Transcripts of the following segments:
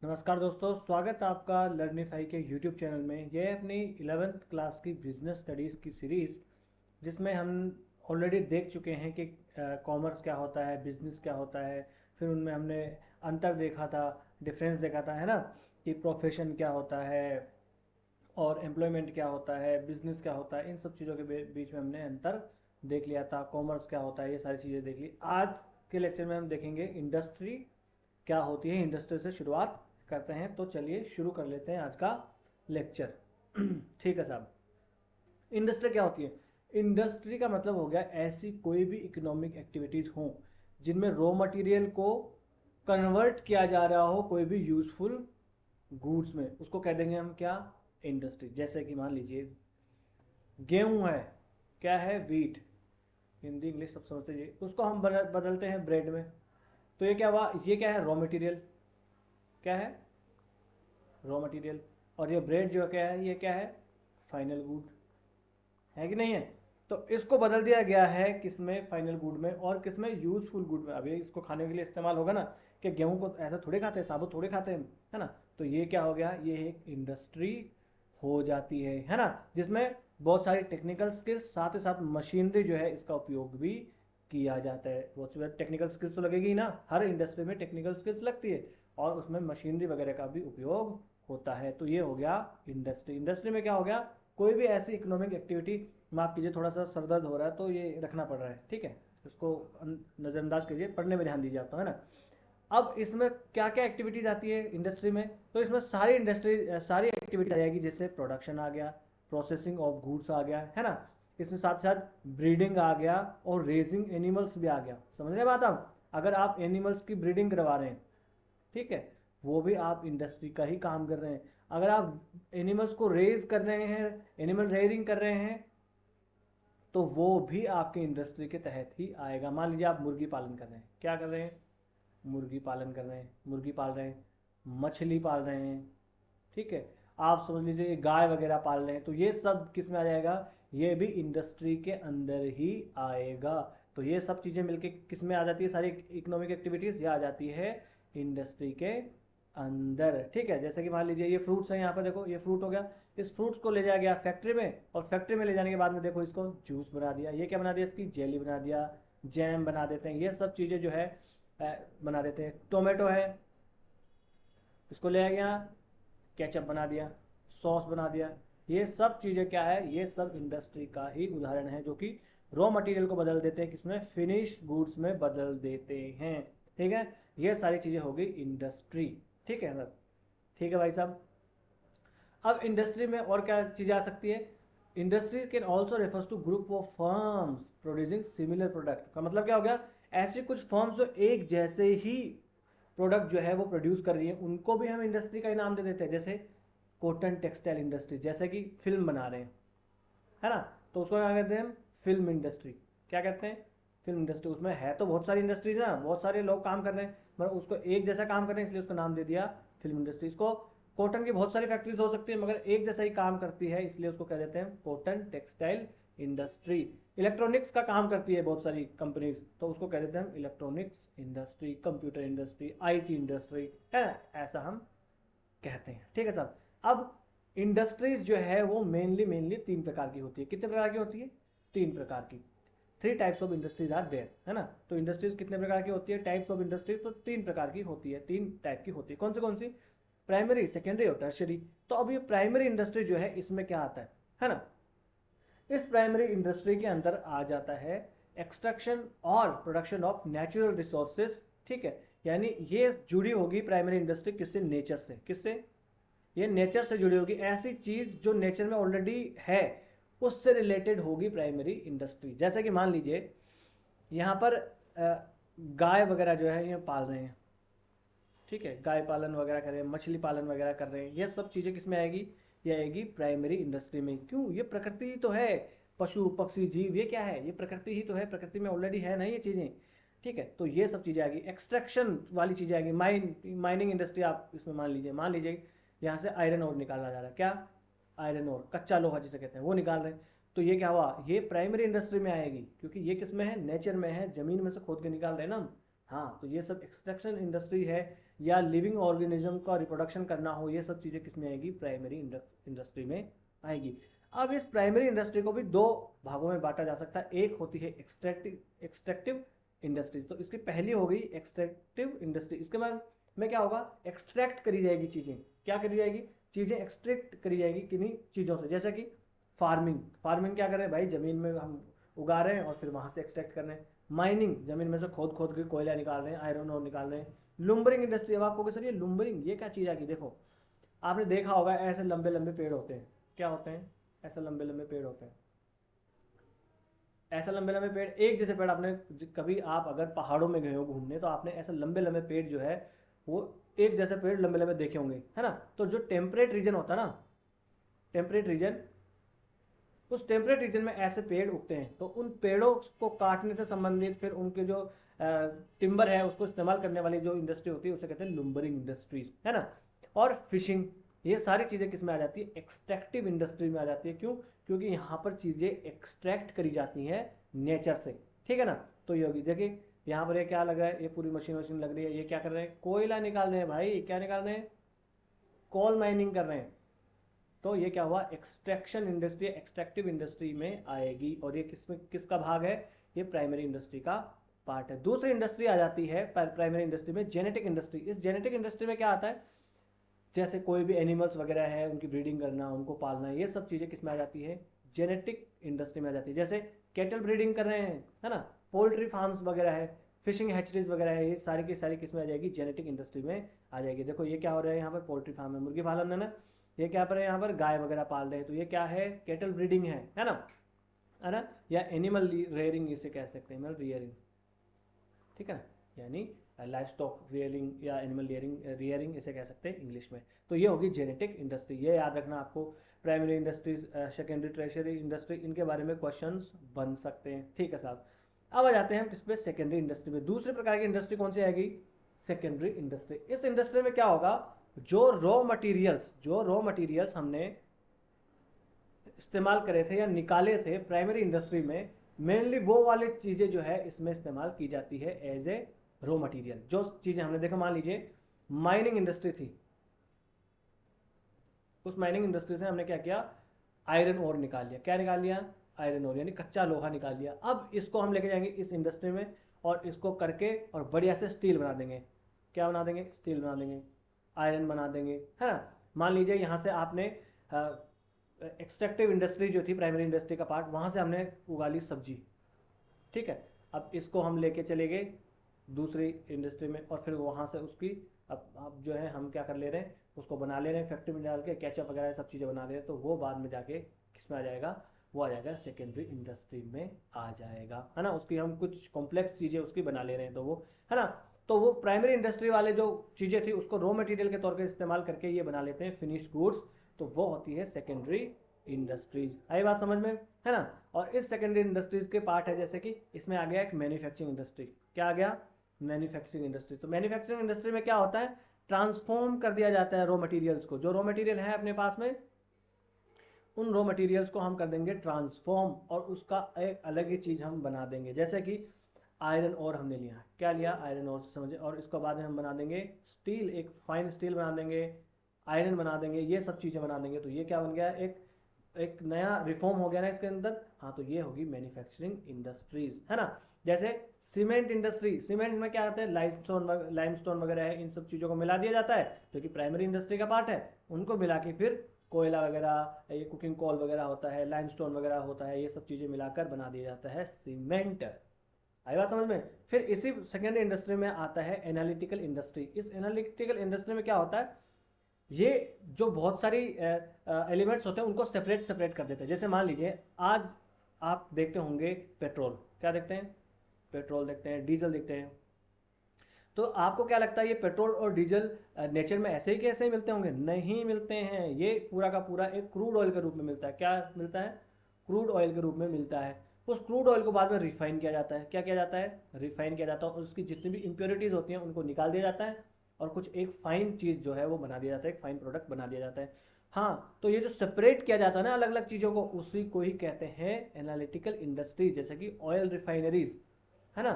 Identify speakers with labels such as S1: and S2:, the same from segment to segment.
S1: नमस्कार दोस्तों, स्वागत है आपका लर्निफाई के यूट्यूब चैनल में। यह है अपनी 11th क्लास की बिजनेस स्टडीज़ की सीरीज़, जिसमें हम ऑलरेडी देख चुके हैं कि कॉमर्स क्या होता है, बिजनेस क्या होता है। फिर उनमें हमने अंतर देखा था, डिफरेंस देखा था, है ना, कि प्रोफेशन क्या होता है और एम्प्लॉयमेंट क्या होता है, बिजनेस क्या होता है। इन सब चीज़ों के बीच में हमने अंतर देख लिया था। कॉमर्स क्या होता है, ये सारी चीज़ें देख ली। आज के लेक्चर में हम देखेंगे इंडस्ट्री क्या होती है। इंडस्ट्री से शुरुआत करते हैं, तो चलिए शुरू कर लेते हैं आज का लेक्चर। ठीक है साहब। इंडस्ट्री क्या होती है? इंडस्ट्री का मतलब हो गया ऐसी कोई भी इकोनॉमिक एक्टिविटीज हो जिनमें रॉ मटेरियल को कन्वर्ट किया जा रहा हो कोई भी यूजफुल गुड्स में, उसको कह देंगे हम क्या? इंडस्ट्री। जैसे कि मान लीजिए गेहूं है, क्या है? वीट। हिंदी इंग्लिश सब समझते जी। उसको हम बदलते हैं ब्रेड में। तो ये क्या हुआ? ये क्या है? Raw material. क्या है? Raw material. और ये ब्रेड जो क्या है, ये क्या है? Final good. है कि नहीं है? तो इसको बदल दिया गया है किसमें? फाइनल गुड में। और किसमें? यूजफुल गुड में। अभी इसको खाने के लिए इस्तेमाल होगा ना, कि गेहूं को ऐसा थोड़े खाते हैं, साबुत थोड़े खाते हैं, है ना। तो ये क्या हो गया? ये एक इंडस्ट्री हो जाती है ना, जिसमें बहुत सारी टेक्निकल स्किल्स, साथ ही साथ मशीनरी जो है इसका उपयोग भी किया जाता है। बहुत सी टेक्निकल स्किल्स तो लगेगी ही ना, हर इंडस्ट्री में टेक्निकल स्किल्स लगती है, और उसमें मशीनरी वगैरह का भी उपयोग होता है। तो ये हो गया इंडस्ट्री। इंडस्ट्री में क्या हो गया? कोई भी ऐसी इकोनॉमिक एक्टिविटी। माफ़ कीजिए, थोड़ा सा सर दर्द हो रहा है तो ये रखना पड़ रहा है, ठीक है। इसको नज़रअंदाज कीजिए, पढ़ने में ध्यान दीजिए आप, तो है ना। अब इसमें क्या क्या एक्टिविटीज आती है इंडस्ट्री में? तो इसमें सारी एक्टिविटी आ जाएगी। जैसे प्रोडक्शन आ गया, प्रोसेसिंग ऑफ गुड्स आ गया, है ना। इसमें साथ साथ ब्रीडिंग आ गया, और रेजिंग एनिमल्स भी आ गया। समझ रहे बात आप? अगर आप एनिमल्स की ब्रीडिंग करवा रहे हैं, ठीक है, वो भी आप इंडस्ट्री का ही काम कर रहे हैं। अगर आप एनिमल्स को रेज कर रहे हैं, एनिमल रेयरिंग कर रहे हैं, तो वो भी आपके इंडस्ट्री के तहत ही आएगा। मान लीजिए आप मुर्गी पालन कर रहे हैं। क्या कर रहे हैं? मुर्गी पालन कर रहे हैं, मुर्गी पाल रहे हैं, मछली पाल रहे हैं, ठीक है। आप समझ लीजिए गाय वगैरह पाल रहे हैं, तो ये सब किस में आ जाएगा? ये भी इंडस्ट्री के अंदर ही आएगा। तो ये सब चीज़ें मिलके किस में आ जाती है? सारी इकोनॉमिक एक्टिविटीज़ ये आ जाती है इंडस्ट्री के अंदर, ठीक है। जैसे कि मान लीजिए ये फ्रूट्स हैं, यहाँ पर देखो, ये फ्रूट हो गया। इस फ्रूट्स को ले जाया गया फैक्ट्री में, और फैक्ट्री में ले जाने के बाद में देखो इसको जूस बना दिया। ये क्या बना दिया? इसकी जेली बना दिया, जैम बना देते हैं। ये सब चीज़ें जो है बना देते हैं। टोमेटो है, इसको ले गया, केचप बना दिया, सॉस बना दिया। ये सब चीज़ें क्या है? ये सब इंडस्ट्री का ही उदाहरण है, जो कि रॉ मटेरियल को बदल देते हैं किसमें? फिनिश गुड्स में बदल देते हैं, ठीक है। ये सारी चीज़ें हो गई इंडस्ट्री, ठीक है सर। ठीक है भाई साहब। अब इंडस्ट्री में और क्या चीज़ आ सकती है? Industry can also refers to group of firms producing similar product. का मतलब क्या हो गया? ऐसी कुछ फर्म्स जो एक जैसे ही प्रोडक्ट जो है वो प्रोड्यूस कर रही है, उनको भी हम इंडस्ट्री का ही नाम दे देते हैं। जैसे कॉटन टेक्सटाइल इंडस्ट्री, जैसे कि फिल्म बना रहे हैं, है ना, तो उसको क्या कहते हैं हम? Film industry. क्या कहते हैं? Film industry. उसमें है तो बहुत सारी इंडस्ट्रीज है ना, बहुत सारे लोग काम कर रहे हैं, मगर उसको एक जैसा काम कर रहे हैं, इसलिए उसका नाम दे दिया फिल्म इंडस्ट्री। इसको कॉटन की बहुत सारी फैक्ट्रीज हो सकती है, मगर एक जैसा ही काम करती है, इसलिए उसको कह देते हैं कॉटन टेक्सटाइल इंडस्ट्री। इलेक्ट्रॉनिक्स का काम करती है बहुत सारी कंपनीज, तो उसको कह देते हैं हम electronics industry, computer industry, IT industry, है ना, ऐसा हम कहते हैं, ठीक है साहब। अब इंडस्ट्रीज जो है वो मेनली तीन प्रकार की होती है। कितने प्रकार की होती है? तीन प्रकार की। Three types of industries are there, है ना। तो इंडस्ट्रीज कितने प्रकार की होती है? टाइप्स ऑफ इंडस्ट्रीज तो तीन प्रकार की होती है, तीन टाइप की होती है। कौन सी? प्राइमरी, सेकेंडरी और टर्शरी। तो अब ये प्राइमरी इंडस्ट्री जो है, इसमें क्या आता है ना। इस प्राइमरी इंडस्ट्री के अंदर आ जाता है एक्सट्रैक्शन और प्रोडक्शन ऑफ नेचुरल रिसोर्सेज, ठीक है। यानी ये जुड़ी होगी प्राइमरी इंडस्ट्री किससे? नेचर से। किससे? ये नेचर से जुड़ी होगी। ऐसी चीज जो नेचर में ऑलरेडी है, उससे रिलेटेड होगी प्राइमरी इंडस्ट्री। जैसे कि मान लीजिए यहाँ पर गाय वगैरह जो है ये पाल रहे हैं, ठीक है, गाय पालन वगैरह कर रहे हैं, मछली पालन वगैरह कर रहे हैं। ये सब चीज़ें किस में आएगी? ये आएगी प्राइमरी इंडस्ट्री में। क्यों? ये प्रकृति ही तो है। पशु पक्षी जीव ये क्या है? ये प्रकृति ही तो है, प्रकृति में ऑलरेडी है ना ये चीज़ें, ठीक है। तो ये सब चीज़ें आएगी। एक्सट्रैक्शन वाली चीज़ें आएगी। माइनिंग इंडस्ट्री आप इसमें मान लीजिए यहाँ से आयरन ओर निकाला जा रहा है। क्या? आयरन ओर, कच्चा लोहा जिसे कहते हैं, वो निकाल रहे हैं। तो ये क्या हुआ? ये प्राइमरी इंडस्ट्री में आएगी, क्योंकि ये किस में है? नेचर में है, जमीन में से खोद के निकाल रहे हैं ना हम। हाँ, तो ये सब एक्सट्रैक्शन इंडस्ट्री है, या लिविंग ऑर्गेनिज्म का रिप्रोडक्शन करना हो, ये सब चीज़ें किसमें आएगी, प्राइमरी इंडस्ट्री में आएगी। अब इस प्राइमरी इंडस्ट्री को भी दो भागों में बांटा जा सकता है। एक होती है एक्सट्रैक्टिव इंडस्ट्री, तो इसकी पहली हो गई एक्सट्रैक्टिव इंडस्ट्री। इसके बाद में क्या होगा, एक्सट्रैक्ट करी जाएगी चीज़ें। क्या करी जाएगी, चीज़ें एक्सट्रैक्ट करी जाएगी किन्हीं चीज़ों से, जैसे कि फार्मिंग। फार्मिंग क्या कर रहे हैं भाई, ज़मीन में हम उगा रहे हैं और फिर वहाँ से एक्सट्रैक्ट कर रहे हैं। माइनिंग, ज़मीन में से खोद खोद के कोयला निकाल रहे हैं, आयरन और निकाल रहे हैं। लुम्बरिंग इंडस्ट्री, अब आपको सर ये लुम्बरिंग ये क्या चीज़ आ गई, देखो आपने देखा होगा ऐसे लंबे लंबे पेड़ होते हैं, क्या होते हैं, ऐसे लंबे लंबे पेड़ होते हैं, ऐसे लंबे लंबे पेड़, एक जैसे पेड़। आपने कभी आप अगर पहाड़ों में गए हो घूमने तो आपने ऐसे लंबे लंबे पेड़ जो है वो एक जैसे पेड़ लंबे लंबे देखे होंगे, है ना। तो जो टेम्परेट रीजन होता है ना, टेम्परेट रीजन, उस टेम्परेट रीजन में ऐसे पेड़ उगते हैं। तो उन पेड़ों को काटने से संबंधित फिर उनके जो टिम्बर है उसको इस्तेमाल करने वाली जो इंडस्ट्री होती है उसे कहते हैं लुम्बरिंग इंडस्ट्रीज, है ना। और फिशिंग, ये सारी चीज़ें किस में आ जाती है, एक्सट्रैक्टिव इंडस्ट्री में आ जाती है। क्यों, क्योंकि यहाँ पर चीज़ें एक्सट्रैक्ट करी जाती हैं नेचर से, ठीक है ना। तो ये होगी, देखिए यहाँ पर ये क्या लग रहा है, ये पूरी मशीन मशीन लग रही है, ये क्या कर रहे हैं, कोयला निकाल रहे हैं भाई, क्या निकाल रहे हैं, कोल माइनिंग कर रहे हैं। तो ये क्या हुआ, एक्सट्रैक्शन इंडस्ट्री, एक्सट्रैक्टिव इंडस्ट्री में आएगी। और ये किसमें, किसका भाग है, ये प्राइमरी इंडस्ट्री का पार्ट है। दूसरी इंडस्ट्री आ जाती है प्राइमरी इंडस्ट्री में, जेनेटिक इंडस्ट्री। इस जेनेटिक इंडस्ट्री में क्या आता है, जैसे कोई भी एनिमल्स वगैरह है उनकी ब्रीडिंग करना, उनको पालना, ये सब चीज़ें किसमें आ जाती है, जेनेटिक इंडस्ट्री में आ जाती है। जैसे कैटल ब्रीडिंग कर रहे हैं, है ना, पोल्ट्री फार्म्स वगैरह है, फिशिंग हैचरीज वगैरह है, ये सारी की सारी किसमें आ जाएगी, जेनेटिक इंडस्ट्री में आ जाएगी। देखो ये क्या हो रहा है, यहाँ पर पोल्ट्री फार्म है, मुर्गी पालन है ना, ये क्या पर है, यहाँ पर गाय वगैरह पाल रहे हैं, तो ये क्या है, कैटल ब्रीडिंग है ना, है ना। या एनिमल रेयरिंग इसे कह सकते हैं, एनिमल रियरिंग, ठीक है ना, यानी लाइफ स्टॉक रियरिंग या एनिमल रियरिंग इसे कह सकते हैं इंग्लिश में। तो ये होगी जेनेटिक इंडस्ट्री, ये याद रखना आपको। Primary industries, secondary, treasury industry, इनके बारे में क्वेश्चंस बन सकते हैं, ठीक है साहब। अब आ जाते हैं हम किस पे, सेकेंडरी इंडस्ट्री में। दूसरे प्रकार की इंडस्ट्री कौन सी आएगी, सेकेंडरी इंडस्ट्री। इस इंडस्ट्री में क्या होगा, जो रॉ मटेरियल्स हमने इस्तेमाल करे थे या निकाले थे प्राइमरी इंडस्ट्री में, मेनली वो वाली चीज़ें जो है इसमें इस्तेमाल की जाती है एज ए रॉ मटेरियल। जो चीज़ें हमने देखा, मान लीजिए माइनिंग इंडस्ट्री थी, उस माइनिंग इंडस्ट्री से हमने क्या किया, आयरन ओर निकाल लिया, क्या निकाल लिया, आयरन ओर, यानी कच्चा लोहा निकाल लिया। अब इसको हम लेके जाएंगे इस इंडस्ट्री में और इसको करके और बढ़िया से स्टील बना देंगे। क्या बना देंगे, स्टील बना देंगे, आयरन बना देंगे, है ना। मान लीजिए यहाँ से आपने एक्सट्रैक्टिव इंडस्ट्री जो थी प्राइमरी इंडस्ट्री का पार्ट, वहाँ से हमने उगा ली सब्जी, ठीक है। अब इसको हम लेके चले गए दूसरी इंडस्ट्री में और फिर वहाँ से उसकी अब जो है हम क्या कर ले रहे हैं, उसको बना ले रहे हैं फैक्ट्री में डाल के, केचप वगैरह सब चीज़ें बना रहे हैं। तो वो बाद में जाके किस में आ जाएगा, वो आ जाएगा सेकेंडरी इंडस्ट्री में आ जाएगा, है ना। उसकी हम कुछ कॉम्प्लेक्स चीज़ें उसकी बना ले रहे हैं, तो वो, है ना। तो वो प्राइमरी इंडस्ट्री वाले जो चीज़ें थी उसको रॉ मटेरियल के तौर पर इस्तेमाल करके ये बना लेते हैं फिनिश्ड गुड्स, तो वो होती है सेकेंडरी इंडस्ट्रीज। आई बात समझ में, है ना। और इस सेकेंडरी इंडस्ट्रीज के पार्ट है, जैसे कि इसमें आ गया एक मैन्युफैक्चरिंग इंडस्ट्री, क्या आ गया, मैन्युफैक्चरिंग इंडस्ट्री। तो मैन्युफैक्चरिंग इंडस्ट्री में क्या होता है, ट्रांसफॉर्म कर दिया जाता है रॉ मटेरियल्स को, जो रॉ मटेरियल है अपने पास में, उन रॉ मटेरियल्स को हम कर देंगे ट्रांसफॉर्म और उसका एक अलग ही चीज़ हम बना देंगे। जैसे कि आयरन ओर हमने लिया, क्या लिया, आयरन ओर समझे, और इसको बाद में हम बना देंगे स्टील, एक फाइन स्टील बना देंगे, आयरन बना देंगे, ये सब चीज़ें बना देंगे। तो ये क्या बन गया, एक नया रिफॉर्म हो गया ना इसके अंदर। हाँ, तो ये होगी मैन्युफैक्चरिंग इंडस्ट्रीज, है ना। जैसे सीमेंट इंडस्ट्री, सीमेंट में क्या आता है, लाइमस्टोन वगैरह है, इन सब चीज़ों को मिला दिया जाता है जो कि प्राइमरी इंडस्ट्री का पार्ट है। उनको मिला के फिर कोयला वगैरह, ये कुकिंग कोल वगैरह होता है, लाइमस्टोन वगैरह होता है, ये सब चीज़ें मिलाकर बना दिया जाता है सीमेंट। आई बात समझ में। फिर इसी सेकेंड इंडस्ट्री में आता है एनालिटिकल इंडस्ट्री। इस एनालिटिकल इंडस्ट्री में क्या होता है, ये जो बहुत सारी एलिमेंट्स होते हैं उनको सेपरेट सेपरेट कर देते हैं। जैसे मान लीजिए आज आप देखते होंगे पेट्रोल, क्या देखते हैं, पेट्रोल देखते हैं, डीजल देखते हैं। तो आपको क्या लगता है ये पेट्रोल और डीजल नेचर में ऐसे ही कैसे ही मिलते होंगे, नहीं मिलते हैं। ये पूरा का पूरा एक क्रूड ऑयल के रूप में मिलता है। क्या मिलता है, क्रूड ऑयल के रूप में मिलता है। उस क्रूड ऑयल को बाद में रिफाइन किया जाता है, क्या किया जाता है, रिफाइन किया जाता है, और उसकी जितनी भी इम्प्योरिटीज़ होती हैं उनको निकाल दिया जाता है और कुछ एक फाइन चीज़ जो है वो बना दिया जाता है, एक फाइन प्रोडक्ट बना दिया जाता है। हाँ, तो ये जो सेपरेट किया जाता है ना अलग अलग चीज़ों को, उसी को ही कहते हैं एनालिटिकल इंडस्ट्री। जैसे कि ऑयल रिफाइनरीज, है ना।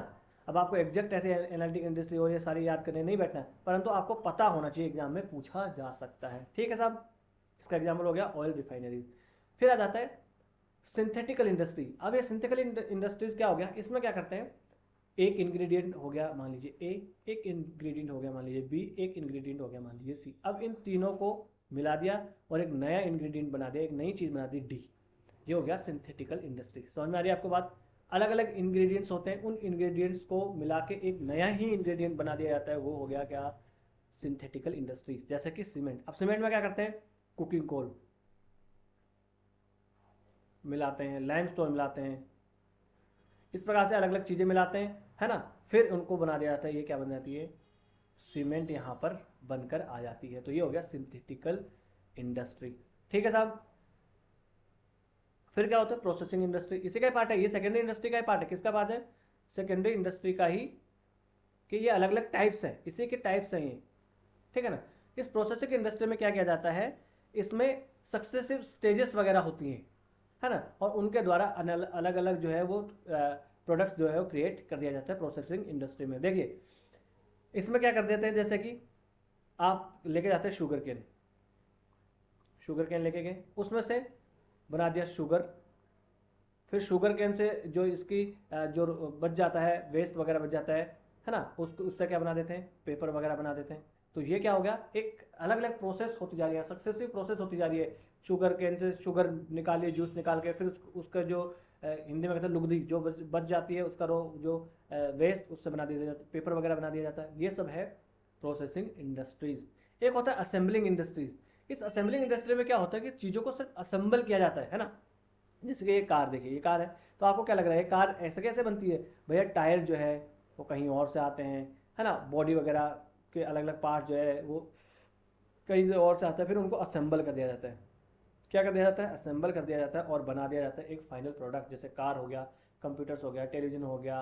S1: अब आपको एग्जैक्ट ऐसे एनालिटिक इंडस्ट्री और ये सारी याद करने नहीं बैठना है, परंतु आपको पता होना चाहिए, एग्जाम में पूछा जा सकता है। ठीक है साहब, इसका एग्जाम्पल हो गया ऑयल रिफाइनरी। फिर आ जाता है सिंथेटिकल इंडस्ट्री। अब ये सिंथेटिकल इंडस्ट्रीज क्या हो गया, इसमें क्या करते हैं, एक इंग्रेडिएंट हो गया मान लीजिए ए, एक इंग्रेडिएंट हो गया मान लीजिए बी, एक इंग्रेडिएंट हो गया मान लीजिए सी। अब इन तीनों को मिला दिया और एक नया इंग्रेडिएंट बना दिया, एक नई चीज़ बना दी डी। ये हो गया सिंथेटिकल इंडस्ट्री। समझ में आ रही है आपको बात? अलग अलग इंग्रेडिएंट्स होते हैं, उन इंग्रेडिएंट्स को मिला के एक नया ही इंग्रेडिएंट बना दिया जाता है, वो हो गया क्या, सिंथेटिकल इंडस्ट्री। जैसे कि सीमेंट। अब सीमेंट में क्या करते हैं, कुकिंग कोल मिलाते हैं, लाइमस्टोन मिलाते हैं, इस प्रकार से अलग अलग चीज़ें मिलाते हैं, है ना। फिर उनको बना दिया जाता है, ये क्या बन जाती है, सीमेंट यहाँ पर बनकर आ जाती है। तो ये हो गया सिंथेटिकल इंडस्ट्री। ठीक है साहब। फिर क्या होता है, प्रोसेसिंग इंडस्ट्री, इसी का ही पार्ट है, ये सेकेंडरी इंडस्ट्री का ही पार्ट है। किसका पार्ट है, सेकेंडरी इंडस्ट्री का ही, कि ये अलग अलग टाइप्स हैं, इसी के टाइप्स हैं ये। ठीक है ना। इस प्रोसेसिंग इंडस्ट्री में क्या किया जाता है, इसमें सक्सेसिव स्टेजेस वगैरह होती हैं, है ना, और उनके द्वारा अलग अलग जो है वो प्रोडक्ट्स जो है वो क्रिएट कर दिया जाता है प्रोसेसिंग इंडस्ट्री में। देखिए इसमें क्या कर देते हैं, जैसे कि आप लेके जाते हैं शुगर केन, शुगर केन लेके गए, उसमें से बना दिया शुगर। फिर शुगर केन से जो इसकी जो बच जाता है, वेस्ट वगैरह बच जाता है ना, उसको उससे क्या बना देते हैं, पेपर वगैरह बना देते हैं। तो ये क्या हो गया, एक अलग अलग प्रोसेस होती जा रही है, सक्सेसिव प्रोसेस होती जा रही है। शुगर केन से शुगर निकालिए, जूस निकाल के, फिर उसका जो हिंदी में कहते हैं लुगदी, जो बच जाती है उसका जो वेस्ट, उससे बना दिया जाता है, पेपर वगैरह बना दिया जाता है। ये सब है प्रोसेसिंग इंडस्ट्रीज। एक होता है असेंबलिंग इंडस्ट्रीज। इस असेंबलिंग इंडस्ट्री में क्या होता है कि चीज़ों को सिर्फ असेंबल किया जाता है ना। जैसे कि ये कार, देखिए ये कार है, तो आपको क्या लग रहा है, ये कार ऐसे कैसे बनती है, भैया टायर जो है वो कहीं और से आते हैं, है ना, बॉडी वगैरह के अलग अलग पार्ट जो है वो कहीं से और से आता है, फिर उनको असेंबल कर दिया जाता है। क्या कर दिया जाता है, असेंबल कर दिया जाता है और बना दिया जाता है एक फाइनल प्रोडक्ट। जैसे कार हो गया, कंप्यूटर्स हो गया, टेलीविजन हो गया,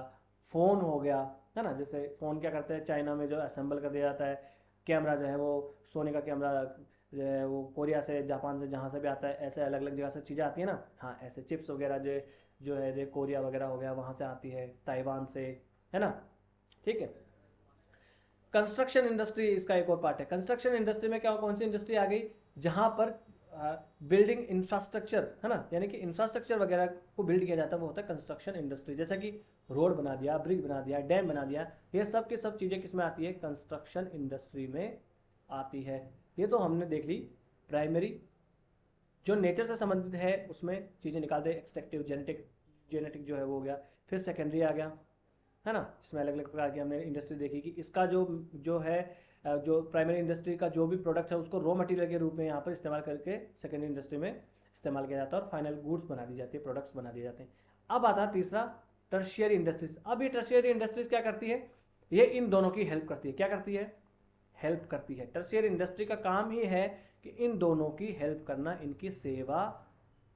S1: फ़ोन हो गया, है ना। जैसे फ़ोन क्या करते हैं, चाइना में जो असेंबल कर दिया जाता है। कैमरा जो है वो सोने का कैमरा जो है वो कोरिया से, जापान से, जहाँ से भी आता है, ऐसे अलग अलग जगह से चीज़ें आती है ना। हाँ, ऐसे चिप्स वगैरह जो जो है जो कोरिया वगैरह हो गया वहाँ से आती है, ताइवान से, है ना। ठीक है। कंस्ट्रक्शन इंडस्ट्री इसका एक और पार्ट है। कंस्ट्रक्शन इंडस्ट्री में क्या, कौन सी इंडस्ट्री आ गई, जहां पर बिल्डिंग इंफ्रास्ट्रक्चर, है ना, यानी कि इंफ्रास्ट्रक्चर वगैरह को बिल्ड किया जाता है, वो होता है कंस्ट्रक्शन इंडस्ट्री। जैसा कि रोड बना दिया, ब्रिज बना दिया, डैम बना दिया, ये सब की सब चीज़ें किस में आती है, कंस्ट्रक्शन इंडस्ट्री में आती है। ये तो हमने देख ली प्राइमरी, जो नेचर से संबंधित है उसमें चीज़ें निकाल दे, एक्सट्रैक्टिव, जेनेटिक, जेनेटिक जो है वो हो गया। फिर सेकेंडरी आ गया, है ना। इसमें अलग अलग प्रकार की हमने इंडस्ट्री देखी कि इसका जो जो है जो प्राइमरी इंडस्ट्री का जो भी प्रोडक्ट है उसको रॉ मटेरियल के रूप में यहाँ पर इस्तेमाल करके सेकेंडरी इंडस्ट्री में इस्तेमाल किया जाता है और फाइनल गुड्स बना दी जाती है, प्रोडक्ट्स बना दिए जाते हैं। अब आता है तीसरा, टर्शियरी इंडस्ट्रीज। अब ये टर्शियरी इंडस्ट्रीज क्या करती है, ये इन दोनों की हेल्प करती है। क्या करती है, हेल्प करती है। टर्शियरी इंडस्ट्री का काम ही है कि इन दोनों की हेल्प करना, इनकी सेवा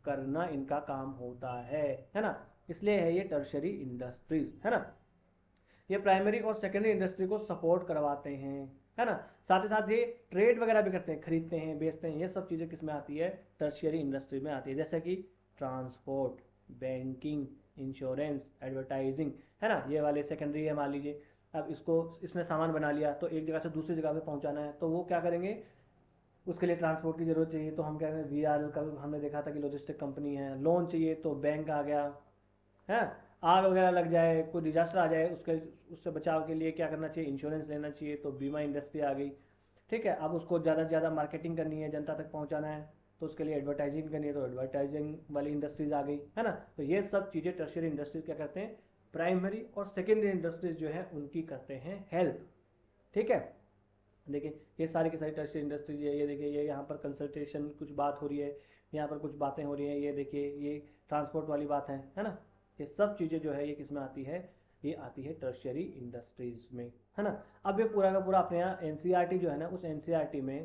S1: करना इनका काम होता है ना। इसलिए है ये टर्शियरी इंडस्ट्रीज, है ना। ये प्राइमरी और सेकेंडरी इंडस्ट्री को सपोर्ट करवाते हैं, है ना। साथ ही साथ ये ट्रेड वगैरह भी करते हैं, खरीदते हैं, बेचते हैं। ये सब चीज़ें किस में आती है, टर्शियरी इंडस्ट्री में आती है। जैसे कि ट्रांसपोर्ट, बैंकिंग, इंश्योरेंस, एडवर्टाइजिंग, है ना, ये वाले सेकेंडरी है मान लीजिए। अब इसको, इसने सामान बना लिया तो एक जगह से दूसरी जगह पे पहुंचाना है, तो वो क्या करेंगे, उसके लिए ट्रांसपोर्ट की ज़रूरत चाहिए, तो हम कह रहे हैं वी आर, कल हमने देखा था कि लॉजिस्टिक कंपनी है। लोन चाहिए तो बैंक आ गया, है। आग वगैरह लग जाए, कोई डिजास्टर आ जाए, उसके उससे बचाव के लिए क्या करना चाहिए, इंश्योरेंस लेना चाहिए, तो बीमा इंडस्ट्री आ गई। ठीक है। अब उसको ज़्यादा से ज़्यादा मार्केटिंग करनी है, जनता तक पहुंचाना है, तो उसके लिए एडवर्टाइजिंग करनी है, तो एडवर्टाइजिंग वाली इंडस्ट्रीज आ गई, है ना। तो ये सब चीज़ें टर्शियरी इंडस्ट्रीज क्या करते हैं, प्राइमरी और सेकेंडरी इंडस्ट्रीज जो है उनकी करते हैं हेल्प। ठीक है। देखिए ये सारी की सारी टर्शियरी इंडस्ट्रीज है। ये देखिए, ये यहाँ पर कंसल्टेशन कुछ बात हो रही है, यहाँ पर कुछ बातें हो रही हैं, ये देखिए ये ट्रांसपोर्ट वाली बात है ना। ये सब चीज़ें जो है ये किस में आती है, ये आती है टर्शियरी इंडस्ट्रीज में, है ना। अब ये पूरा का पूरा अपने यहाँ एनसीईआरटी जो है ना, उस एनसीईआरटी में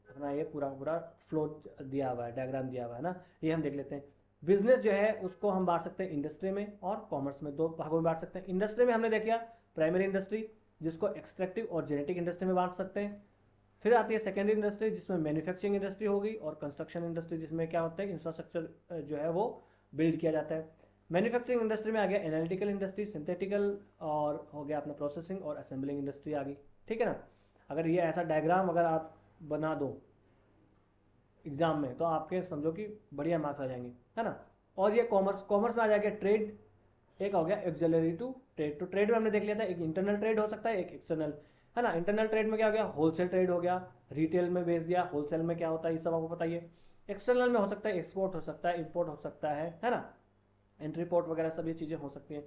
S1: अपना ये पूरा का पूरा फ्लो दिया हुआ है, डायग्राम दिया हुआ है ना। ये हम देख लेते हैं। बिजनेस जो है उसको हम बांट सकते हैं इंडस्ट्री में और कॉमर्स में, दो भागों में बांट सकते हैं। इंडस्ट्री में हमने देखा प्राइमरी इंडस्ट्री, जिसको एक्सट्रैक्टिव और जेनेटिक इंडस्ट्री में बांट सकते हैं। फिर आती है सेकेंडरी इंडस्ट्री, जिसमें मैन्युफैक्चरिंग इंडस्ट्री होगी, और कंस्ट्रक्शन इंडस्ट्री, जिसमें क्या होता है, इंफ्रास्ट्रक्चर जो है वो बिल्ड किया जाता है। मैन्युफैक्चरिंग इंडस्ट्री में आ गया एनालिटिकल इंडस्ट्री, सिंथेटिकल, और हो गया अपना प्रोसेसिंग और असेंबलिंग इंडस्ट्री आ गई, ठीक है ना। अगर ये ऐसा डायग्राम अगर आप बना दो एग्जाम में तो आपके समझो कि बढ़िया मार्क्स आ जाएंगे, है ना। और ये कॉमर्स, कॉमर्स में आ जाएगा ट्रेड, एक हो गया एक्सिलरी टू ट्रेड। तो ट्रेड में हमने देख लिया था, एक इंटरनल ट्रेड हो सकता है, एक एक्सटर्नल, है ना। इंटरनल ट्रेड में क्या हो गया, होलसेल ट्रेड हो गया, रिटेल में बेच दिया। होलसेल में क्या होता है ये सब आपको बताइए। एक्सटर्नल में हो सकता है एक्सपोर्ट हो सकता है, इंपोर्ट हो सकता है ना, एंट्री पोर्ट वगैरह सब ये चीज़ें हो सकती हैं।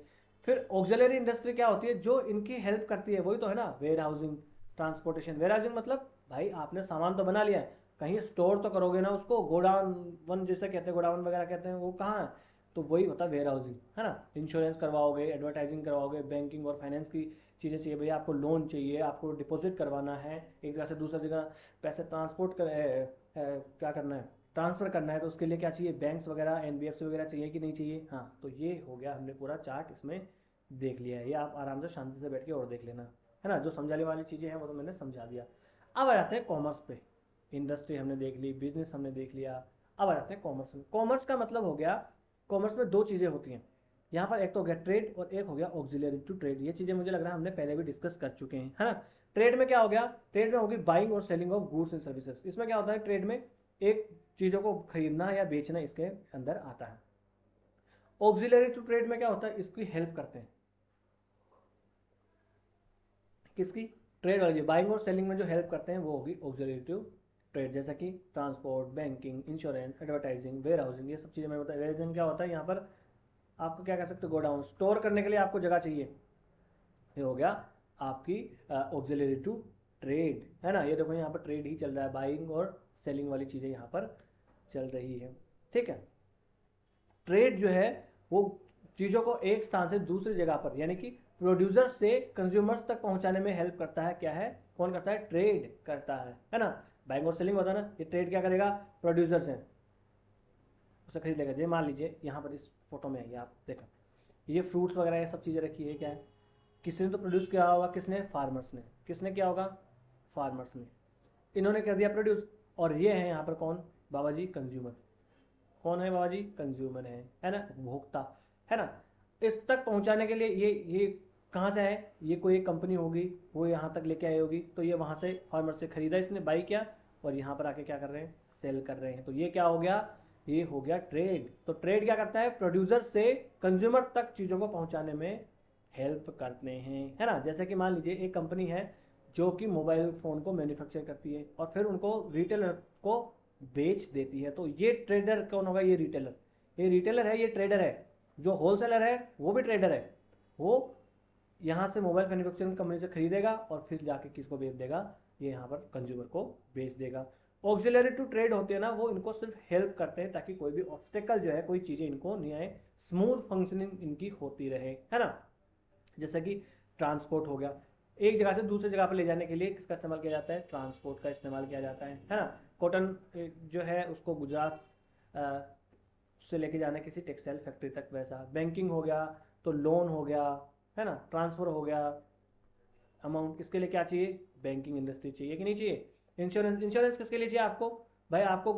S1: फिर ऑक्सिलरी इंडस्ट्री क्या होती है, जो इनकी हेल्प करती है, वही तो है ना, warehousing, transportation. Warehousing मतलब भाई आपने सामान तो बना लिया है, कहीं स्टोर तो करोगे ना उसको, गोडाउन वन जिसे कहते हैं, गोडाउन वगैरह कहते हैं, वो कहाँ है, तो वही होता है वेयर हाउसिंग, है ना। इंश्योरेंस करवाओगे, एडवर्टाइजिंग करवाओगे, बैंकिंग और फाइनेंस की चीज़ें चाहिए भैया, आपको लोन चाहिए, आपको डिपॉजिट करवाना है, एक जगह से दूसरी जगह पैसे ट्रांसपोर्ट कर क्या करना है, ट्रांसफ़र करना है, तो उसके लिए क्या चाहिए, बैंक्स वगैरह, एनबीएफसी वगैरह चाहिए कि नहीं चाहिए। हाँ, तो ये हो गया, हमने पूरा चार्ट इसमें देख लिया है। ये आप आराम से शांति से बैठ के और देख लेना, है ना। जो समझाने वाली चीज़ें हैं वो तो मैंने समझा दिया। अब आ जाते हैं कॉमर्स पे। इंडस्ट्री हमने देख ली, बिजनेस हमने देख लिया। अब आ जाते हैं कॉमर्स में। कॉमर्स का मतलब हो गया, कॉमर्स में दो चीज़ें होती हैं यहाँ पर, एक तो हो गया ट्रेड और एक हो गया ऑक्सिलरी टू ट्रेड। ये चीज़ें मुझे लग रहा है हमने पहले भी डिस्कस कर चुके हैं, है ना। ट्रेड में क्या हो गया, ट्रेड में होगी बाइंग और selling of goods and services. इसमें क्या होता है, ट्रेड में एक चीज़ों को खरीदना या बेचना इसके अंदर आता है। ऑक्सिलरी टू ट्रेड में क्या होता है, इसकी हेल्प करते हैं, किसकी, ट्रेड वाली, बाइंग और सेलिंग में जो हेल्प करते हैं वो होगी ऑक्सिलरी टू ट्रेड। जैसा कि transport, banking, insurance, advertising, warehousing, ये सब चीज़ें मैं बता। वेयर हाउसिंग क्या होता है, यहाँ पर आपको क्या कह सकते हो, गोडाउन, स्टोर करने के लिए आपको जगह चाहिए, ये हो गया आपकी ऑक्सिलरी टू ट्रेड, है ना। ये देखो यहाँ पर ट्रेड ही चल रहा है, बाइंग और सेलिंग वाली चीज़ें यहाँ पर चल रही है, ठीक है। ट्रेड जो है वो चीज़ों को एक स्थान से दूसरी जगह पर, यानी कि प्रोड्यूसर से कंज्यूमर्स तक पहुंचाने में हेल्प करता है, क्या है, कौन करता है, ट्रेड करता है ना। बाइंग और सेलिंग होता है ना, ये ट्रेड क्या करेगा, प्रोड्यूसर से उसे खरीद लेगा। जैसे मान लीजिए यहाँ पर इस फोटो में है, आप देखो ये फ्रूट्स वगैरह ये सब चीज़ें रखी है, क्या है, किसने तो प्रोड्यूस किया होगा, किसने, फार्मर्स ने। किसने किया होगा, फार्मर्स ने, इन्होंने कर दिया प्रोड्यूस। और ये है यहाँ पर कौन, बाबा जी कंज्यूमर। कौन है बाबा जी, कंज्यूमर है ना, उपभोक्ता, है ना। इस तक पहुंचाने के लिए ये कहाँ से है, ये कोई एक कंपनी होगी, वो यहाँ तक लेके आई होगी, तो ये वहाँ से फार्मर से खरीदा इसने, बाई किया, और यहाँ पर आके क्या कर रहे हैं, सेल कर रहे हैं। तो ये क्या हो गया, ये हो गया ट्रेड। तो ट्रेड क्या करता है, प्रोड्यूसर से कंज्यूमर तक चीज़ों को पहुँचाने में हेल्प करते हैं, है ना। जैसे कि मान लीजिए एक कंपनी है जो कि मोबाइल फ़ोन को मैन्युफैक्चर करती है और फिर उनको रिटेलर को बेच देती है, तो ये ट्रेडर कौन होगा, ये रिटेलर। ये रिटेलर है, ये ट्रेडर है। जो होलसेलर है वो भी ट्रेडर है, वो यहाँ से मोबाइल मैन्युफैक्चरिंग कंपनी से खरीदेगा और फिर जाके किसको बेच देगा, ये यहाँ पर कंज्यूमर को बेच देगा। ऑक्सिलरी टू ट्रेड होते हैं ना, वो इनको सिर्फ हेल्प करते हैं ताकि कोई भी ऑब्स्टेकल जो है, कोई चीज़ें इनको नहीं आए, स्मूथ फंक्शनिंग इनकी होती रहे, है ना। जैसे कि ट्रांसपोर्ट हो गया, एक जगह से दूसरी जगह पर ले जाने के लिए किसका इस्तेमाल किया जाता है, ट्रांसपोर्ट का इस्तेमाल किया जाता है ना। कॉटन जो है उसको गुजरात से लेके जाना है किसी टेक्सटाइल फैक्ट्री तक, वैसा। बैंकिंग हो गया तो लोन हो गया, है ना, ट्रांसफ़र हो गया, अमाउंट किसके लिए क्या चाहिए, बैंकिंग इंडस्ट्री चाहिए कि नहीं चाहिए। इंश्योरेंस, इंश्योरेंस किसके लिए चाहिए आपको, भाई आपको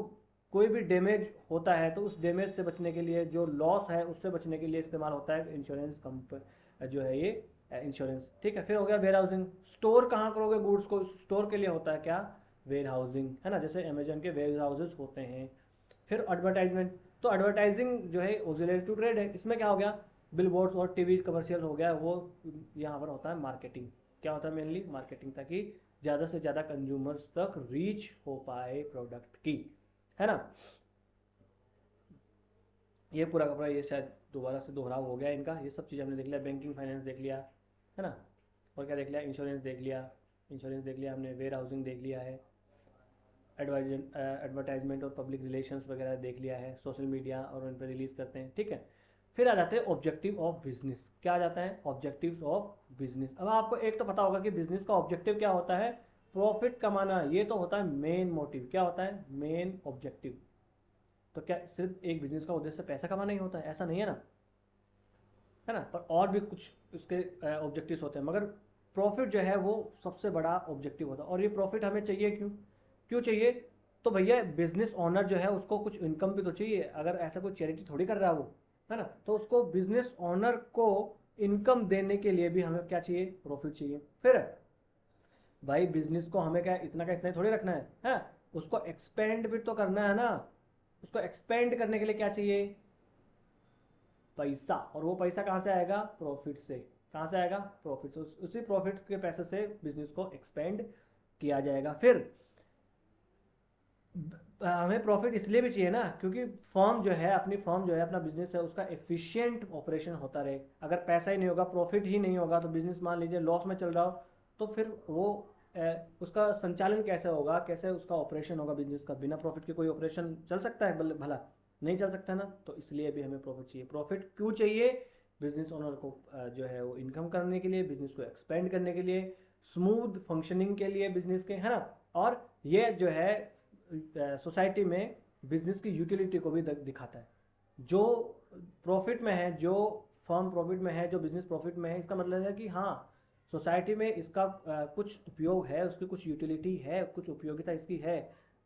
S1: कोई भी डैमेज होता है तो उस डैमेज से बचने के लिए, जो लॉस है उससे बचने के लिए इस्तेमाल होता है इंश्योरेंस कंप जो है ये इंश्योरेंस, ठीक है। फिर हो गया वेयर हाउसिंग, स्टोर कहाँ करोगे गुड्स को, स्टोर के लिए होता है क्या, वेयर हाउसिंग, है ना। जैसे अमेजन के वेयर हाउसेज होते हैं। फिर एडवर्टाइजमेंट, तो एडवर्टाइजिंग जो है ऑक्सिलरी टू ट्रेड है। इसमें क्या हो गया, बिलबोर्ड्स और टीवी कमर्शियल हो गया, वो यहाँ पर होता है मार्केटिंग। क्या होता है, मेनली मार्केटिंग, ताकि ज़्यादा से ज़्यादा कंज्यूमर्स तक रीच हो पाए प्रोडक्ट की, है ना। ये पूरा का पूरा, ये शायद दोबारा से दोहराव हो गया इनका। ये सब चीज़ हमने देख लिया, बैंकिंग फाइनेंस देख लिया, है ना। और क्या देख लिया, इंश्योरेंस देख लिया, इंश्योरेंस देख लिया हमने, वेयर हाउसिंग देख लिया है, एडवर्टाइजमेंट और पब्लिक रिलेशंस वगैरह देख लिया है, सोशल मीडिया और उन पर रिलीज़ करते हैं, ठीक है। फिर आ जाते हैं ऑब्जेक्टिव ऑफ बिजनेस। क्या आ जाता है, ऑब्जेक्टिव्स ऑफ बिजनेस। अब आपको एक तो पता होगा कि बिजनेस का ऑब्जेक्टिव क्या होता है, प्रॉफिट कमाना, ये तो होता है मेन मोटिव। क्या होता है, मेन ऑब्जेक्टिव। तो क्या सिर्फ एक बिजनेस का उद्देश्य पैसा कमाना ही होता है, ऐसा नहीं है ना, है ना। पर और भी कुछ उसके ऑब्जेक्टिव्स होते हैं, मगर प्रॉफिट जो है वो सबसे बड़ा ऑब्जेक्टिव होता है। और ये प्रॉफिट हमें चाहिए क्यों, क्यों चाहिए, तो भैया बिजनेस ओनर जो है उसको कुछ इनकम भी तो चाहिए। अगर ऐसा कोई चैरिटी थोड़ी कर रहा है वो, है ना। तो उसको बिजनेस ओनर को इनकम देने के लिए भी हमें क्या चाहिए, प्रॉफिट चाहिए। फिर भाई बिजनेस को हमें क्या इतना का इतना ही थोड़ी रखना है, उसको एक्सपेंड भी तो करना है ना। उसको एक्सपेंड करने के लिए क्या चाहिए, पैसा। और वो पैसा कहाँ से आएगा, प्रॉफिट से। कहाँ से आएगा, प्रॉफिट से। उसी प्रॉफिट के पैसे से बिजनेस को एक्सपेंड किया जाएगा। फिर हमें प्रॉफिट इसलिए भी चाहिए ना, क्योंकि फर्म जो है, अपनी फर्म जो है, अपना बिजनेस है, उसका एफिशिएंट ऑपरेशन होता रहे। अगर पैसा ही नहीं होगा, प्रॉफिट ही नहीं होगा, तो बिजनेस मान लीजिए लॉस में चल रहा हो, तो फिर वो उसका संचालन कैसे होगा, कैसे उसका ऑपरेशन होगा बिजनेस का। बिना प्रॉफिट के कोई ऑपरेशन चल सकता है भला, नहीं चल सकता ना। तो इसलिए भी हमें प्रॉफिट चाहिए। प्रॉफिट क्यों चाहिए, बिजनेस ओनर को जो है वो इनकम करने के लिए, बिजनेस को एक्सपेंड करने के लिए, स्मूथ फंक्शनिंग के लिए बिजनेस के, है ना। और ये जो है सोसाइटी में बिजनेस की यूटिलिटी को भी दिखाता है। जो प्रॉफिट में है, जो फर्म प्रॉफिट में है, जो बिजनेस प्रॉफिट में है, इसका मतलब है कि हाँ, सोसाइटी में इसका कुछ उपयोग है, उसकी कुछ यूटिलिटी है, कुछ उपयोगिता इसकी है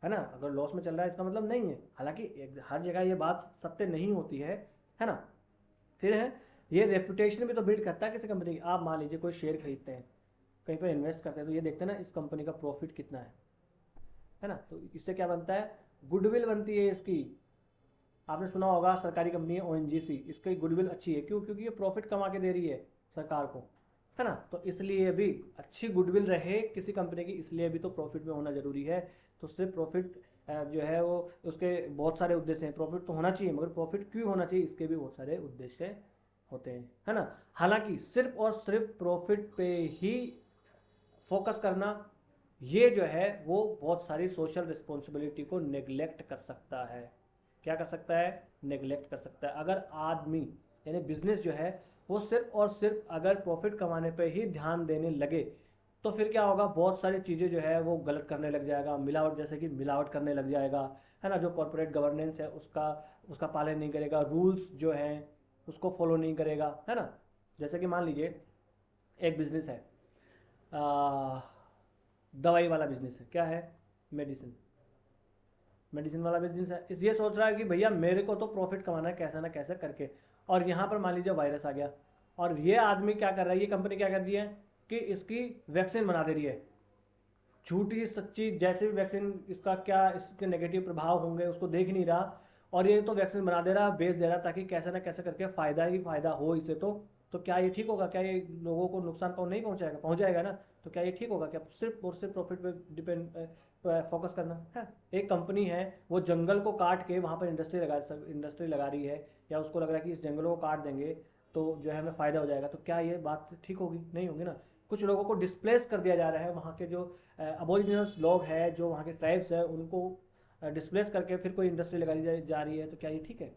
S1: ना। अगर लॉस में चल रहा है इसका मतलब नहीं है। हालांकि हर जगह ये बात सत्य नहीं होती है ना। फिर है, ये रेपुटेशन भी तो बिल्ड करता है किसी कंपनी की। आप मान लीजिए कोई शेयर खरीदते हैं, कहीं पर इन्वेस्ट करते हैं, तो ये देखते हैं ना इस कंपनी का प्रॉफिट कितना है ना। तो इससे क्या बनता है, गुडविल बनती है इसकी। आपने सुना होगा सरकारी कंपनी है ओएनजीसी, इसकी गुडविल अच्छी है। क्यों, क्योंकि ये प्रॉफिट कमा के दे रही है सरकार को, है ना। तो इसलिए भी अच्छी गुडविल रहे किसी कंपनी की, इसलिए भी तो प्रॉफिट में होना जरूरी है। तो सिर्फ प्रॉफिट जो है वो, उसके बहुत सारे उद्देश्य हैं। प्रॉफिट तो होना चाहिए, मगर प्रॉफिट क्यों होना चाहिए, इसके भी बहुत सारे उद्देश्य होते हैं, है ना। हालांकि सिर्फ और सिर्फ प्रॉफिट पे ही फोकस करना, ये जो है वो बहुत सारी सोशल रिस्पॉन्सिबिलिटी को नेग्लेक्ट कर सकता है। क्या कर सकता है, नेग्लेक्ट कर सकता है। अगर आदमी यानी बिजनेस जो है वो सिर्फ और सिर्फ अगर प्रॉफिट कमाने पे ही ध्यान देने लगे, तो फिर क्या होगा, बहुत सारी चीज़ें जो है वो गलत करने लग जाएगा। मिलावट, जैसे कि मिलावट करने लग जाएगा, है ना। जो कॉर्पोरेट गवर्नेंस है उसका उसका पालन नहीं करेगा, रूल्स जो हैं उसको फॉलो नहीं करेगा, है ना। जैसे कि मान लीजिए एक बिजनेस है, दवाई वाला बिजनेस है। क्या है, मेडिसिन। मेडिसिन वाला बिजनेस है, इस ये सोच रहा है कि भैया मेरे को तो प्रॉफिट कमाना है कैसे ना कैसे करके। और यहाँ पर मान लीजिए वायरस आ गया, और ये आदमी क्या कर रहा है, ये कंपनी क्या कर रही है कि इसकी वैक्सीन बना दे रही है। झूठी सच्ची जैसे भी वैक्सीन, इसका क्या इसके नेगेटिव प्रभाव होंगे उसको देख नहीं रहा, और ये तो वैक्सीन बना दे रहा, बेच दे रहा, ताकि कैसे ना कैसे करके फायदा ही फायदा हो इसे। तो क्या ये ठीक होगा, क्या ये लोगों को नुकसान नहीं पहुंचाएगा, पहुंच जाएगा ना। तो क्या ये ठीक होगा, क्या सिर्फ और सिर्फ प्रॉफिट पे डिपेंड फोकस करना है। एक कंपनी है, वो जंगल को काट के वहाँ पर इंडस्ट्री लगा रही है, या उसको लग रहा है कि इस जंगलों को काट देंगे तो जो है हमें फ़ायदा हो जाएगा। तो क्या ये बात ठीक होगी, नहीं होगी ना। कुछ लोगों को डिस्प्लेस कर दिया जा रहा है, वहाँ के जो अबोरिजिनल्स लोग हैं, जो वहाँ के ट्राइब्स हैं, उनको डिस्प्लेस करके फिर कोई इंडस्ट्री लगाई जा रही है। तो क्या ये ठीक है,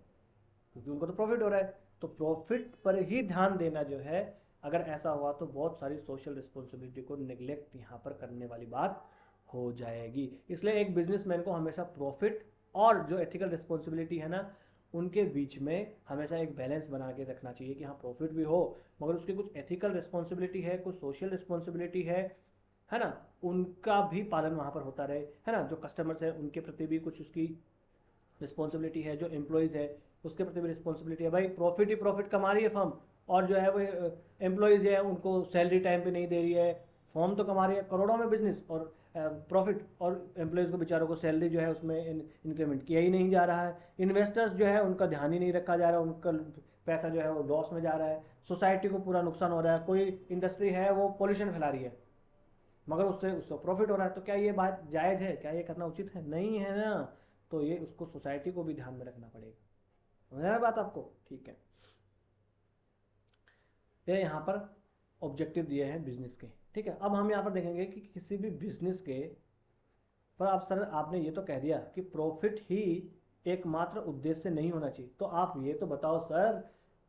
S1: क्योंकि उनको तो प्रॉफिट हो रहा है। तो प्रॉफिट पर ही ध्यान देना जो है, अगर ऐसा हुआ तो बहुत सारी सोशल रिस्पॉन्सिबिलिटी को निगलेक्ट यहाँ पर करने वाली बात हो जाएगी। इसलिए एक बिजनेसमैन को हमेशा प्रॉफिट और जो एथिकल रिस्पॉन्सिबिलिटी है ना, उनके बीच में हमेशा एक बैलेंस बना के रखना चाहिए कि हाँ प्रॉफिट भी हो, मगर उसकी कुछ एथिकल रिस्पॉन्सिबिलिटी है, कुछ सोशल रिस्पॉन्सिबिलिटी है ना, उनका भी पालन वहाँ पर होता रहे, है ना। जो कस्टमर्स है उनके प्रति भी कुछ उसकी रिस्पॉन्सिबिलिटी है, जो एम्प्लॉयज़ है उसके प्रति भी रिस्पॉन्सिबिलिटी है। भाई प्रॉफिट ही प्रॉफिट कमा रही है फर्म, और जो है वो एम्प्लॉयज़ है उनको सैलरी टाइम पे नहीं दे रही है। फर्म तो कमा रही है करोड़ों में बिजनेस, और प्रॉफिट, और एम्प्लॉयज़ को बेचारों को सैलरी जो है उसमें इंक्रीमेंट किया ही नहीं जा रहा है। इन्वेस्टर्स जो है उनका ध्यान ही नहीं रखा जा रहा है, उनका पैसा जो है वो लॉस में जा रहा है। सोसाइटी को पूरा नुकसान हो रहा है। कोई इंडस्ट्री है वो पॉल्यूशन फैला रही है, मगर उससे उसको प्रॉफिट हो रहा है। तो क्या ये बात जायज़ है, क्या ये करना उचित है, नहीं है ना। तो ये उसको सोसाइटी को भी ध्यान में रखना पड़ेगा। समझ आया बात आपको, ठीक है। ये यहाँ पर ऑब्जेक्टिव दिए हैं बिजनेस के, ठीक है। अब हम यहाँ पर देखेंगे कि किसी भी बिजनेस के पर, आप सर आपने ये तो कह दिया कि प्रॉफिट ही एकमात्र उद्देश्य नहीं होना चाहिए, तो आप ये तो बताओ सर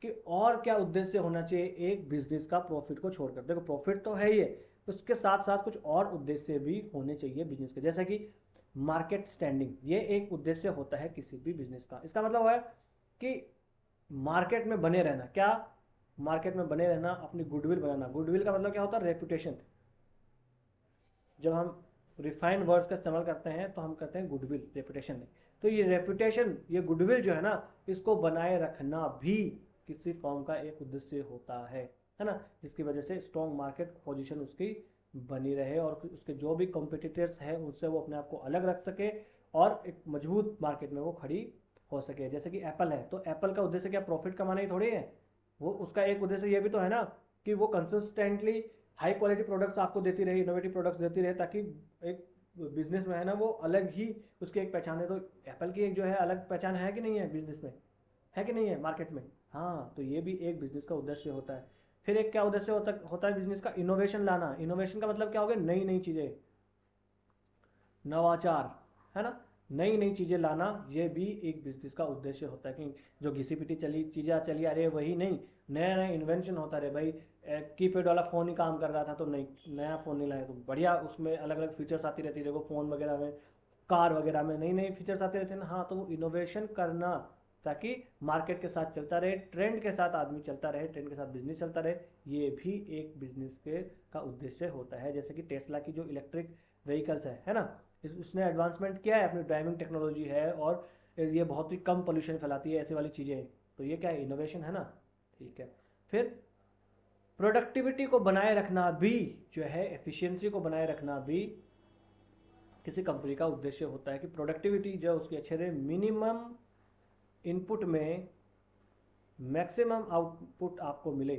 S1: कि और क्या उद्देश्य होना चाहिए एक बिजनेस का, प्रॉफिट को छोड़कर। देखो प्रॉफिट तो है ही है, उसके साथ साथ कुछ और उद्देश्य भी होने चाहिए बिजनेस के, जैसे कि मार्केट स्टैंडिंग। ये एक उद्देश्य होता है किसी भी बिजनेस का। इसका मतलब है कि मार्केट में बने रहना। क्या, मार्केट में बने रहना, अपनी गुडविल बनाना। गुडविल का मतलब क्या होता है, रेपुटेशन। जब हम रिफाइंड वर्ड्स का इस्तेमाल करते हैं तो हम कहते हैं गुडविल, रेपुटेशन नहीं। तो ये रेपुटेशन, ये गुडविल जो है ना, इसको बनाए रखना भी किसी फॉर्म का एक उद्देश्य होता है ना, जिसकी वजह से स्ट्रॉन्ग मार्केट पोजीशन उसकी बनी रहे और उसके जो भी कॉम्पिटिटर्स हैं उनसे वो अपने आप को अलग रख सके और एक मजबूत मार्केट में वो खड़ी हो सके। जैसे कि एप्पल है, तो एप्पल का उद्देश्य क्या प्रॉफिट कमाना ही थोड़ी है, वो उसका एक उद्देश्य ये भी तो है ना कि वो कंसिस्टेंटली हाई क्वालिटी प्रोडक्ट्स आपको देती रहे, इनोवेटिव प्रोडक्ट्स देती रहे, ताकि एक बिजनेस में है ना वो अलग ही उसकी एक पहचान है। तो एप्पल की एक जो है अलग पहचान है कि नहीं है बिजनेस में, है कि नहीं है मार्केट में। हाँ, तो ये भी एक बिजनेस का उद्देश्य होता है। फिर एक क्या उद्देश्य होता है बिजनेस का, इनोवेशन लाना। इनोवेशन का मतलब क्या हो गया, नई नई चीज़ें, नवाचार, है ना, नई नई चीज़ें लाना, ये भी एक बिजनेस का उद्देश्य होता है। कि जो घिसी पिटी चीज़ें चली आ रही है वही नहीं, नया नया इन्वेंशन होता रहे भाई। कीपैड वाला फ़ोन ही काम कर रहा था तो नहीं, नया फ़ोन नहीं लाया तो बढ़िया, उसमें अलग अलग फीचर्स आती रहती है। देखो फ़ोन वगैरह में, कार वगैरह में नई नई फीचर्स आते रहते हैं ना। हाँ, तो वो इनोवेशन करना, ताकि मार्केट के साथ चलता रहे, ट्रेंड के साथ आदमी चलता रहे, ट्रेंड के साथ बिजनेस चलता रहे, ये भी एक बिजनेस के का उद्देश्य होता है। जैसे कि टेस्ला की जो इलेक्ट्रिक व्हीकल्स है ना, इसने एडवांसमेंट किया है, अपनी ड्राइविंग टेक्नोलॉजी है और ये बहुत ही कम पोल्यूशन फैलाती है, ऐसी वाली चीज़ें। तो ये क्या है, इनोवेशन है ना। ठीक है। फिर प्रोडक्टिविटी को बनाए रखना भी जो है, एफिशिएंसी को बनाए रखना भी किसी कंपनी का उद्देश्य होता है। कि प्रोडक्टिविटी जो है उसकी अच्छे रहे, मिनिमम इनपुट में मैक्सिमम आउटपुट आपको मिले।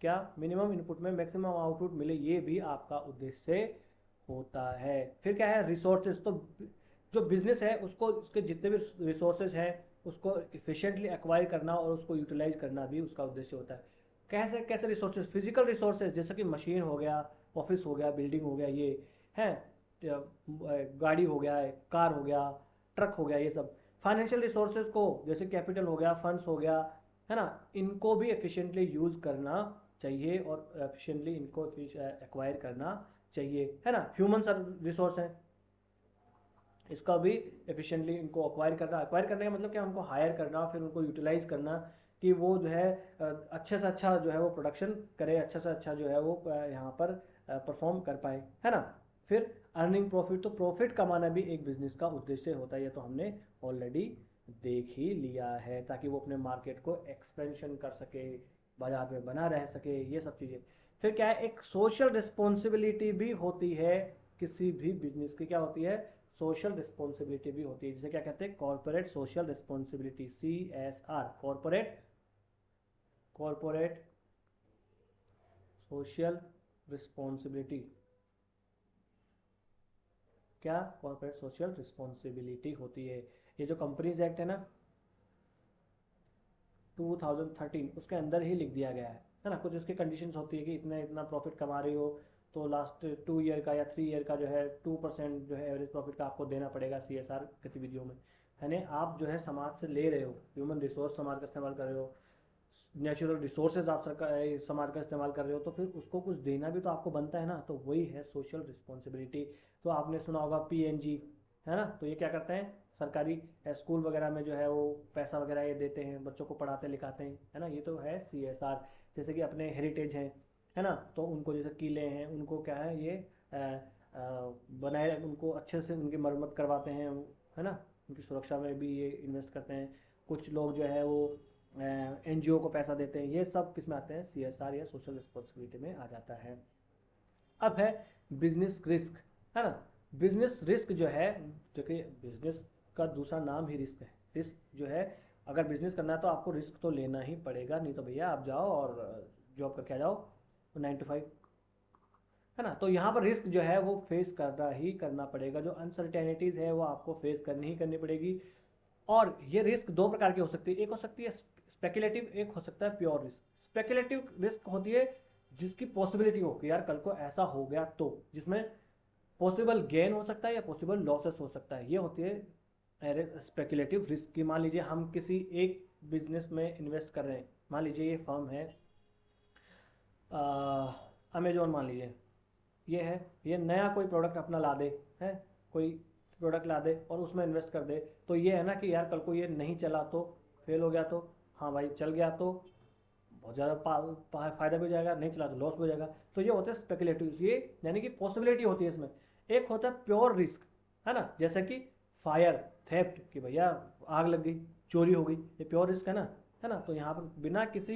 S1: क्या, मिनिमम इनपुट में मैक्सिमम आउटपुट मिले, ये भी आपका उद्देश्य होता है। फिर क्या है, रिसोर्सेज। तो जो बिजनेस है उसको, उसके जितने भी रिसोर्सेज हैं उसको इफिशिएंटली एक्वायर करना और उसको यूटिलाइज करना भी उसका उद्देश्य होता है। कैसे कैसे रिसोर्सेज, फिजिकल रिसोर्सेज जैसे कि मशीन हो गया, ऑफिस हो गया, बिल्डिंग हो गया, ये है, गाड़ी हो गया, कार हो गया, ट्रक हो गया, ये सब। फाइनेंशियल रिसोर्सेज को, जैसे कैपिटल हो गया, फंड्स हो गया, है ना, इनको भी एफिशिएंटली यूज करना चाहिए और एफिशिएंटली इनको एक्वायर करना चाहिए, है ना। ह्यूमन रिसोर्स है, इसका भी एफिशिएंटली इनको एक्वायर करने का मतलब क्या, उनको हायर करना, फिर उनको यूटिलाइज करना, कि वो जो है अच्छे से अच्छा जो है वो प्रोडक्शन करे, अच्छा से अच्छा जो है वो यहाँ पर परफॉर्म कर पाए, है ना। फिर अर्निंग प्रॉफिट, तो प्रॉफिट कमाना भी एक बिजनेस का उद्देश्य होता है, ये तो हमने ऑलरेडी देख ही लिया है, ताकि वो अपने मार्केट को एक्सपेंशन कर सके, बाजार में बना रह सके, ये सब चीज़ें। फिर क्या है, एक सोशल रिस्पॉन्सिबिलिटी भी होती है किसी भी बिजनेस की। क्या होती है, सोशल रिस्पॉन्सिबिलिटी भी होती है, जिसे क्या कहते हैं, corporate social responsibility, CSR, corporate corporate social responsibility. क्या, कॉर्पोरेट सोशल रिस्पॉन्सिबिलिटी होती है। ये जो कंपनीज एक्ट है ना 2013, उसके अंदर ही लिख दिया गया है ना। कुछ उसकी कंडीशंस होती है कि इतना इतना प्रॉफिट कमा रही हो तो लास्ट 2 ईयर का या 3 ईयर का जो है 2% जो है एवरेज प्रॉफिट का आपको देना पड़ेगा CSR गतिविधियों में। यानी आप जो है समाज से ले रहे हो, ह्यूमन रिसोर्स समाज का इस्तेमाल कर रहे हो, नेचुरल रिसोर्सेज आप सरकार समाज का इस्तेमाल कर रहे हो, तो फिर उसको कुछ देना भी तो आपको बनता है ना। तो वही है सोशल रिस्पॉन्सिबिलिटी। तो आपने सुना होगा PNG, है ना। तो ये क्या करते हैं, सरकारी स्कूल वगैरह में जो है वो पैसा वगैरह ये देते हैं, बच्चों को पढ़ाते लिखाते हैं, है ना। ये तो है CSR। जैसे कि अपने हेरिटेज हैं, है ना, तो उनको जैसे किले हैं, उनको क्या है ये बनाए, उनको अच्छे से उनकी मरम्मत करवाते हैं, है ना, उनकी सुरक्षा में भी ये इन्वेस्ट करते हैं। कुछ लोग जो है वो NGO को पैसा देते हैं, ये सब किस में आते हैं, CSR या सोशल रिस्पॉन्सिबिलिटी में आ जाता है। अब है बिजनेस रिस्क, है ना। बिजनेस रिस्क जो है, जो कि बिजनेस का दूसरा नाम ही रिस्क है। रिस्क जो है, अगर बिजनेस करना है तो आपको रिस्क तो लेना ही पड़ेगा, नहीं तो भैया आप जाओ और जॉब करके आ जाओ 9 to 5, है ना। तो यहाँ पर रिस्क जो है वो फेस करना ही करना पड़ेगा। जो अनसर्टेनिटीज है वो आपको फेस करनी ही करनी पड़ेगी। और ये रिस्क दो प्रकार की हो सकती है, एक हो सकती है स्पेकुलेटिव, एक हो सकता है प्योर रिस्क। स्पेकुलेटिव रिस्क होती है जिसकी पॉसिबिलिटी हो कि यार कल को ऐसा हो गया, तो जिसमें पॉसिबल गेन हो सकता है या पॉसिबल लॉसेस हो सकता है, ये होती है स्पेकुलेटिव रिस्क की। मान लीजिए हम किसी एक बिजनेस में इन्वेस्ट कर रहे हैं, मान लीजिए ये फर्म है अमेजोन, मान लीजिए ये है, ये नया कोई प्रोडक्ट अपना ला दे, है, कोई प्रोडक्ट ला दे और उसमें इन्वेस्ट कर दे, तो ये है ना कि यार कल को ये नहीं चला तो, फेल हो गया तो, हाँ भाई चल गया तो बहुत ज़्यादा फ़ायदा भी हो जाएगा, नहीं चला तो लॉस भी हो जाएगा। तो ये होता है स्पेकुलेटिव, ये यानी कि पॉसिबिलिटी होती है इसमें। एक होता है प्योर रिस्क, है ना, जैसे कि फायर, थेफ्ट, कि भैया आग लग गई, चोरी हो गई, ये प्योर रिस्क है ना। तो यहाँ पर बिना किसी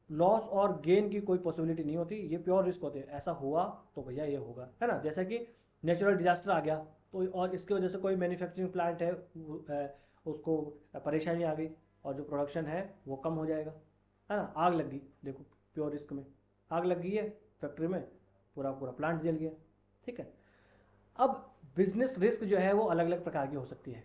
S1: लॉस और गेन की कोई पॉसिबिलिटी नहीं होती, ये प्योर रिस्क होते हैं, ऐसा हुआ तो भैया ये होगा, है ना। जैसे कि नेचुरल डिजास्टर आ गया तो, और इसकी वजह से कोई मैन्युफैक्चरिंग प्लांट है उसको परेशानी आ गई और जो प्रोडक्शन है वो कम हो जाएगा, है ना। आग लग गई, देखो प्योर रिस्क में आग लग गई है फैक्ट्री में, पूरा पूरा प्लांट जल गया, ठीक है। अब बिजनेस रिस्क जो है वो अलग अलग प्रकार की हो सकती है।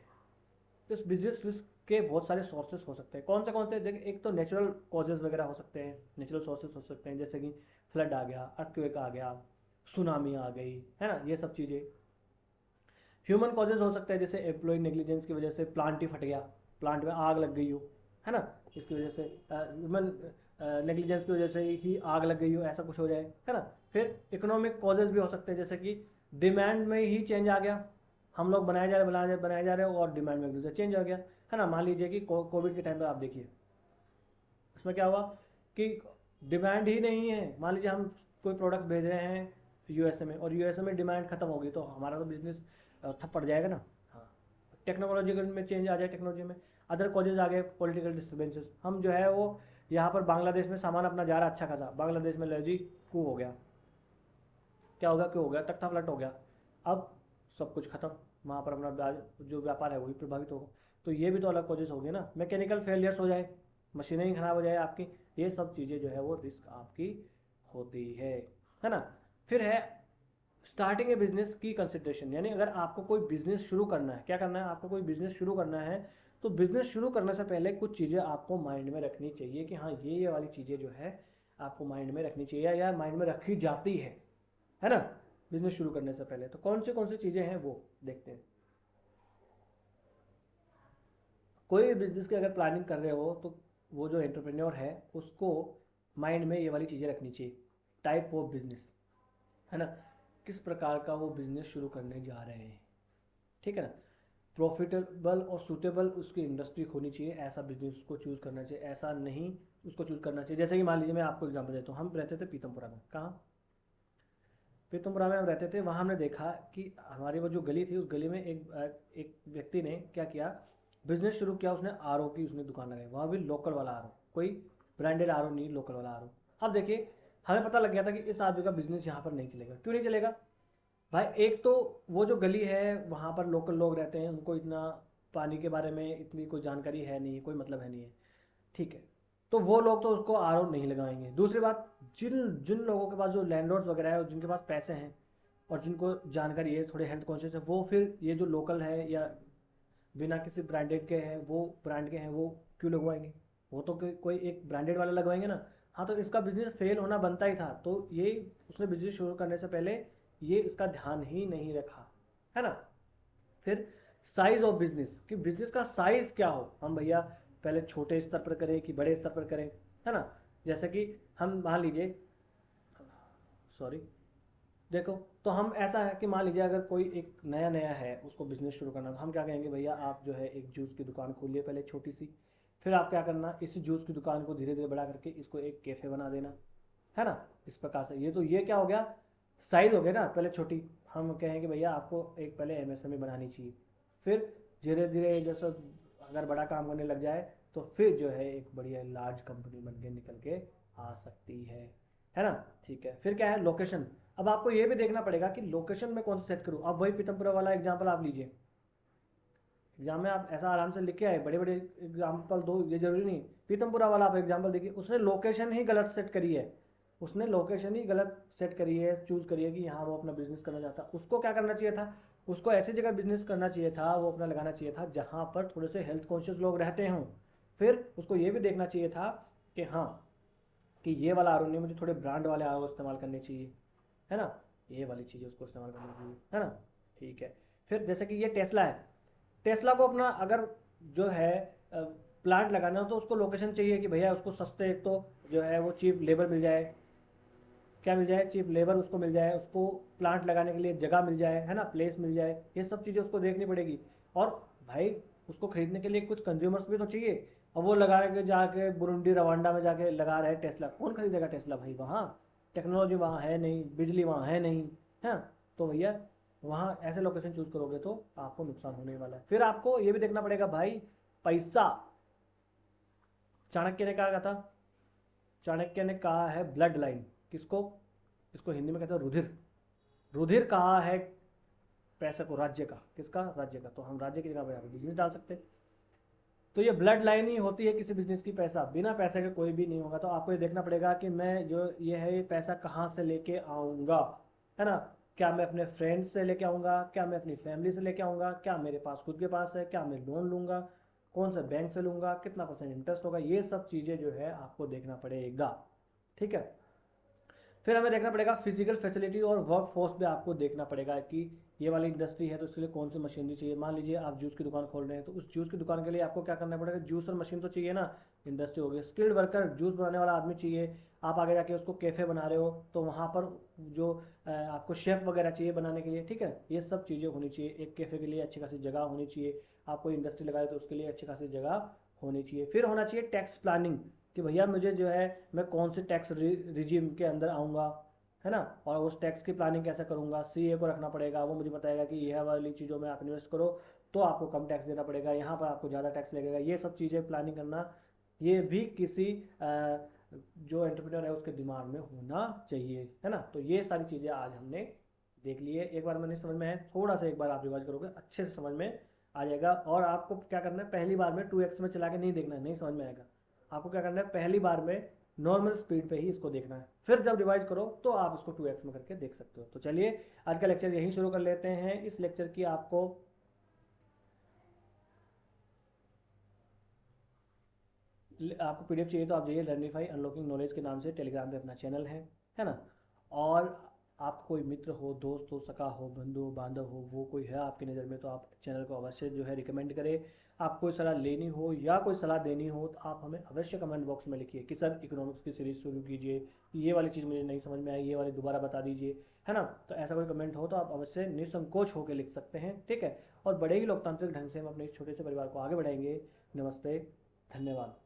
S1: इस बिजनेस रिस्क के बहुत सारे सोर्सेस हो सकते हैं। कौन से देखिए, एक तो नेचुरल कॉजेज वगैरह हो सकते हैं, नेचुरल सोर्सेस हो सकते हैं, जैसे कि फ्लड आ गया, अर्थक्वेक आ गया, सुनामी आ गई, है ना, ये सब चीज़ें। ह्यूमन कॉजेज हो सकते हैं, जैसे एम्प्लॉय नेग्लिजेंस की वजह से प्लांट ही फट गया, प्लांट में आग लग गई हो, है ना, इसकी वजह से ह्यूमन नेग्लिजेंस की वजह से ही आग लग गई हो, ऐसा कुछ हो जाए, है ना। फिर इकोनॉमिक कॉजेज भी हो सकते हैं, जैसे कि डिमांड में ही चेंज आ गया, हम लोग बनाए जा रहे हो और डिमांड में एक दूसरे चेंज हो गया, है ना। मान लीजिए कि कोविड के टाइम पर आप देखिए इसमें क्या हुआ कि डिमांड ही नहीं है। मान लीजिए हम कोई प्रोडक्ट भेज रहे हैं यूएसए में और यूएसए में डिमांड खत्म होगी तो हमारा तो बिजनेस ठप पड़ जाएगा ना। हाँ, टेक्नोलॉजी में चेंज आ जाए, टेक्नोलॉजी में अदर कॉजेज आ गए, पॉलिटिकल डिस्टर्बेंसेस, हम जो है वो यहाँ पर बांग्लादेश में सामान अपना जा रहा अच्छा खासा, बांग्लादेश में लो जी कू हो गया, क्या हो गया, क्यों हो गया, तख्ता पलट हो गया, अब सब कुछ खत्म, वहाँ पर अपना जो व्यापार है वही प्रभावित होगा। तो ये भी तो अलग कॉजेज हो गए ना, मैकेनिकल फेलियर्स हो जाए, मशीनें ही खराब हो जाए आपकी, ये सब चीज़ें जो है वो रिस्क आपकी होती है ना। फिर है स्टार्टिंग ए बिजनेस की कंसिडरेशन, यानी अगर आपको कोई बिजनेस शुरू करना है, क्या करना है, आपको कोई बिजनेस शुरू करना है तो बिजनेस शुरू करने से पहले कुछ चीज़ें आपको माइंड में रखनी चाहिए कि हाँ ये वाली चीज़ें जो है आपको माइंड में रखनी चाहिए या माइंड में रखी जाती है ना। बिजनेस शुरू करने से पहले तो कौन सी चीज़ें हैं वो देखते हैं। कोई भी बिजनेस की अगर प्लानिंग कर रहे हो तो वो जो एंटरप्रेन्योर है उसको माइंड में ये वाली चीज़ें रखनी चाहिए। टाइप ऑफ बिजनेस, है ना, किस प्रकार का वो बिजनेस शुरू करने जा रहे हैं, ठीक है ना। प्रॉफिटेबल और सूटेबल उसकी इंडस्ट्री होनी चाहिए, ऐसा बिजनेस उसको चूज़ करना चाहिए, ऐसा नहीं उसको चूज़ करना चाहिए। जैसे कि मान लीजिए मैं आपको एग्जांपल देता हूँ, हम रहते थे पीतमपुरा में, कहाँ, पीतमपुरा में हम रहते थे, वहाँ हमने देखा कि हमारी वो जो गली थी उस गली में एक व्यक्ति ने क्या किया, बिजनेस शुरू किया, उसने आर की उसने दुकान लगाई, वहाँ भी लोकल वाला आर, कोई ब्रांडेड आर नहीं, लोकल वाला आर। अब देखिए हमें पता लग गया था कि इस आदमी का बिजनेस यहाँ पर नहीं चलेगा। क्यों नहीं चलेगा भाई, एक तो वो जो गली है वहाँ पर लोकल लोग रहते हैं, उनको इतना पानी के बारे में इतनी कोई जानकारी है नहीं, कोई मतलब है नहीं है, ठीक है। तो वो लोग तो उसको आर नहीं लगाएंगे। दूसरी बात, जिन जिन लोगों के पास जो लैंडलॉर्ड्स वगैरह है, जिनके पास पैसे हैं और जिनको जानकारी है, थोड़े हेल्थ कॉन्शियस है, वो फिर ये जो लोकल है या बिना किसी ब्रांडेड के हैं, वो ब्रांड के हैं, वो क्यों लगवाएंगे, वो तो कोई एक ब्रांडेड वाला लगवाएंगे ना। हाँ, तो इसका बिजनेस फेल होना बनता ही था, तो ये उसने बिजनेस शुरू करने से पहले ये इसका ध्यान ही नहीं रखा, है ना। फिर साइज ऑफ बिजनेस, कि बिजनेस का साइज क्या हो, हम भैया पहले छोटे स्तर पर करें कि बड़े स्तर पर करें, है ना। जैसे कि हम मान लीजिए, सॉरी, देखो, तो हम ऐसा है कि मान लीजिए अगर कोई एक नया नया है उसको बिजनेस शुरू करना, तो हम क्या कहेंगे, भैया आप जो है एक जूस की दुकान खोलिए पहले छोटी सी, फिर आप क्या करना, इस जूस की दुकान को धीरे धीरे बड़ा करके इसको एक कैफ़े बना देना, है ना। इस प्रकार से ये क्या हो गया, साइज हो गया ना, पहले छोटी, हम कहेंगे भैया आपको एक पहले एमएसएमई बनानी चाहिए, फिर धीरे धीरे जैसे अगर बड़ा काम करने लग जाए तो फिर जो है एक बढ़िया लार्ज कंपनी बन के निकल के आ सकती है ना। ठीक है, फिर क्या है, लोकेशन। अब आपको ये भी देखना पड़ेगा कि लोकेशन में कौन सा सेट करूँ। अब वही पीतमपुरा वाला एग्जाम्पल आप लीजिए, एग्जाम में आप ऐसा आराम से लिख के आए, बड़े बड़े एग्जाम्पल दो, ये जरूरी नहीं। पीतमपुरा वाला आप एग्जाम्पल देखिए, उसने लोकेशन ही गलत सेट करी है, उसने लोकेशन ही गलत सेट करी है, चूज करी है कि यहाँ वो अपना बिजनेस करना चाहता। उसको क्या करना चाहिए था, उसको ऐसी जगह बिजनेस करना चाहिए था, वो अपना लगाना चाहिए था जहाँ पर थोड़े से हेल्थ कॉन्शियस लोग रहते हों। फिर उसको ये भी देखना चाहिए था कि हाँ, कि ये वाला आर नहीं, मुझे थोड़े ब्रांड वाले आर इस्तेमाल करने चाहिए, है ना, ये वाली चीज़ें उसको इस्तेमाल करनी चाहिए, है ना। ठीक है, फिर जैसे कि ये टेस्ला है, टेस्ला को अपना अगर जो है प्लांट लगाना हो तो उसको लोकेशन चाहिए कि भैया उसको सस्ते, एक तो जो है वो चीप लेबर मिल जाए, क्या मिल जाए, चीप लेबर उसको मिल जाए, उसको प्लांट लगाने के लिए जगह मिल जाए, है ना, प्लेस मिल जाए, ये सब चीज़ें उसको देखनी पड़ेगी। और भाई उसको खरीदने के लिए कुछ कंज्यूमर्स भी तो चाहिए। अब वो लगा के जाके बुरुंडी रवांडा में जाके लगा रहे टेस्ला, कौन खरीदेगा टेस्ला भाई, वहाँ टेक्नोलॉजी वहाँ है नहीं, बिजली वहाँ है नहीं, है। तो भैया वहाँ ऐसे लोकेशन चूज करोगे तो आपको नुकसान होने वाला है। फिर आपको ये भी देखना पड़ेगा भाई, पैसा। चाणक्य ने कहा था, चाणक्य ने कहा है ब्लड लाइन, किसको, इसको हिंदी में कहते हैं रुधिर। रुधिर कहा है पैसे को, राज्य का, किसका, राज्य का। तो हम राज्य की जगह पर बिजनेस डाल सकते हैं। तो ये ब्लड लाइन ही होती है किसी बिजनेस की। पैसा, बिना पैसे के कोई भी नहीं होगा। तो आपको ये देखना पड़ेगा कि मैं जो ये है ये पैसा कहाँ से लेके आऊँगा, है ना। क्या मैं अपने फ्रेंड्स से लेके आऊँगा, क्या मैं अपनी फैमिली से लेके आऊँगा, क्या मेरे पास खुद के पास है, क्या मैं लोन लूँगा, कौन सा बैंक से लूँगा, कितना % इंटरेस्ट होगा, ये सब चीज़ें जो है आपको देखना पड़ेगा। ठीक है। फिर हमें देखना पड़ेगा फिजिकल फैसिलिटी और वर्क फोर्स भी आपको देखना पड़ेगा कि ये वाली इंडस्ट्री है तो उसके लिए कौन सी मशीनरी चाहिए। मान लीजिए आप जूस की दुकान खोल रहे हैं, तो उस जूस की दुकान के लिए आपको क्या करना पड़ेगा, जूसर मशीन तो चाहिए ना। इंडस्ट्री हो गई, स्किल्ड वर्कर, जूस बनाने वाला आदमी चाहिए। आप आगे जाके उसको कैफ़े बना रहे हो तो वहाँ पर जो आपको शेफ वगैरह चाहिए बनाने के लिए। ठीक है, ये सब चीज़ें होनी चाहिए। एक कैफ़े के लिए अच्छी खासी जगह होनी चाहिए। आप कोई इंडस्ट्री लगाए तो उसके लिए अच्छी खासी जगह होनी चाहिए। फिर होना चाहिए टैक्स प्लानिंग, कि भैया मुझे जो है मैं कौन से टैक्स रिजीम के अंदर आऊँगा, है ना। और उस टैक्स की प्लानिंग कैसे करूँगा, सीए को रखना पड़ेगा। वो मुझे बताएगा कि यह वाली चीज़ों में आप इन्वेस्ट करो तो आपको कम टैक्स देना पड़ेगा, यहाँ पर आपको ज़्यादा टैक्स लगेगा। ये सब चीज़ें प्लानिंग करना, ये भी किसी जो एंटरप्रेन्योर है उसके दिमाग में होना चाहिए, है ना। तो ये सारी चीज़ें आज हमने देख ली है। एक बार में नहीं समझ में है, थोड़ा सा एक बार आप रिवाइज करोगे अच्छे से समझ में आ जाएगा। और आपको क्या करना है, पहली बार में 2x में चला के नहीं देखना है, नहीं समझ में आएगा। आपको क्या करना है, पहली बार में नॉर्मल स्पीड पे ही इसको देखना है। फिर जब रिवाइज करो तो आप इसको 2x में करके देख सकते हो। तो चलिए आज का लेक्चर यहीं शुरू कर लेते हैं। इस लेक्चर की आपको पीडीएफ चाहिए तो आप जाइए लर्निफाई अनलॉकिंग नॉलेज के नाम से टेलीग्राम पे अपना चैनल है ना। और आप कोई मित्र हो, दोस्त हो, सका हो, बंधु हो, बांधव हो, वो कोई है आपकी नज़र में तो आप चैनल को अवश्य जो है रिकमेंड करें। आप कोई सलाह लेनी हो या कोई सलाह देनी हो तो आप हमें अवश्य कमेंट बॉक्स में लिखिए कि सर इकोनॉमिक्स की सीरीज़ शुरू कीजिए, ये वाली चीज़ मुझे नहीं समझ में आई, ये वाली दोबारा बता दीजिए, है ना। तो ऐसा कोई कमेंट हो तो आप अवश्य निसंकोच होकर लिख सकते हैं। ठीक है। और बड़े ही लोकतांत्रिक ढंग से हम अपने इस छोटे से परिवार को आगे बढ़ाएंगे। नमस्ते, धन्यवाद।